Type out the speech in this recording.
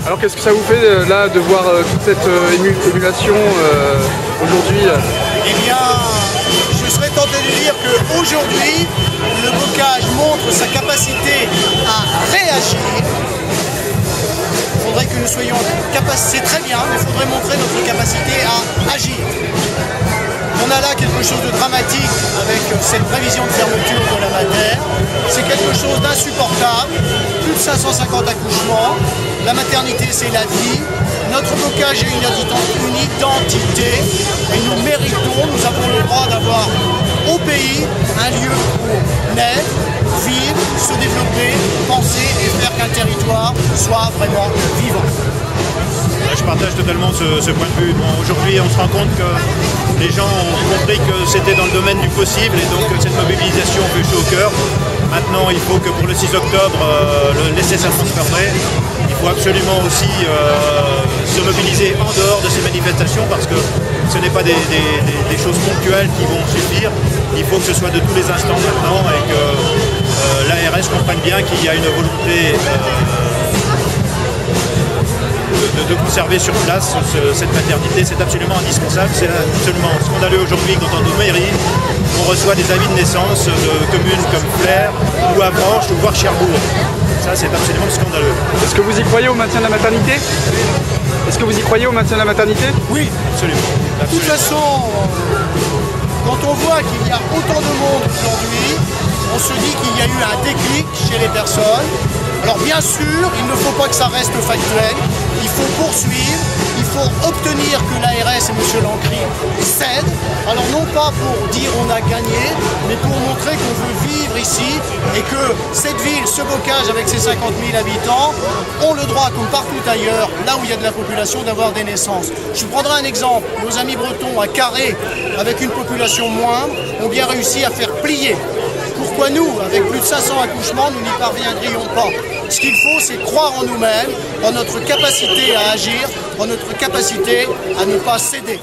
Alors qu'est-ce que ça vous fait là de voir toute cette émulation aujourd'hui Eh bien, je serais tenté de dire qu'aujourd'hui, le bocage montre sa capacité à réagir. Il faudrait que nous soyons capables, c'est très bien, mais il faudrait montrer notre capacité à agir. On a là quelque chose de dramatique avec cette prévision de fermeture de la Mater. C'est quelque chose d'insupportable. Plus de 550 accouchements. La maternité, c'est la vie. Notre bocage est une identité. Et nous méritons, nous avons le droit d'avoir au pays un lieu pour naître, vivre, se développer, penser et faire qu'un territoire soit vraiment vivant. Je partage totalement ce point de vue. Bon, aujourd'hui, on se rend compte que les gens ont compris que c'était dans le domaine du possible et donc cette mobilisation fait chaud au cœur. Maintenant, il faut que pour le 6 octobre, laisser ça transformer. Il faut absolument aussi se mobiliser en dehors de ces manifestations parce que ce n'est pas des choses ponctuelles qui vont suffire. Il faut que ce soit de tous les instants maintenant et que l'ARS comprenne bien qu'il y a une volonté de conserver sur place cette maternité. C'est absolument indispensable. C'est absolument scandaleux aujourd'hui quand dans nos mairies, on reçoit des avis de naissance de communes comme Flers ou Avranches ou voire Cherbourg. Ça, c'est absolument scandaleux. Est-ce que vous y croyez au maintien de la maternité? Est-ce que vous y croyez au maintien de la maternité? Oui, Absolument. de toute façon, quand on voit qu'il y a autant de monde aujourd'hui, on se dit qu'il y a eu un déclic chez les personnes. Alors bien sûr, il ne faut pas que ça reste factuel, il faut poursuivre, il faut obtenir que l'ARS et M. Lancry cèdent. Alors non pas pour dire on a gagné, mais pour montrer qu'on veut vivre ici et que cette ville, ce bocage avec ses 50 000 habitants, ont le droit, comme partout ailleurs, là où il y a de la population, d'avoir des naissances. Je prendrai un exemple. Nos amis bretons à Carré, avec une population moindre, ont bien réussi à faire plier. Pourquoi nous, avec plus de 500 accouchements, nous n'y parviendrions pas? Ce qu'il faut, c'est croire en nous-mêmes, en notre capacité à agir, en notre capacité à ne pas céder.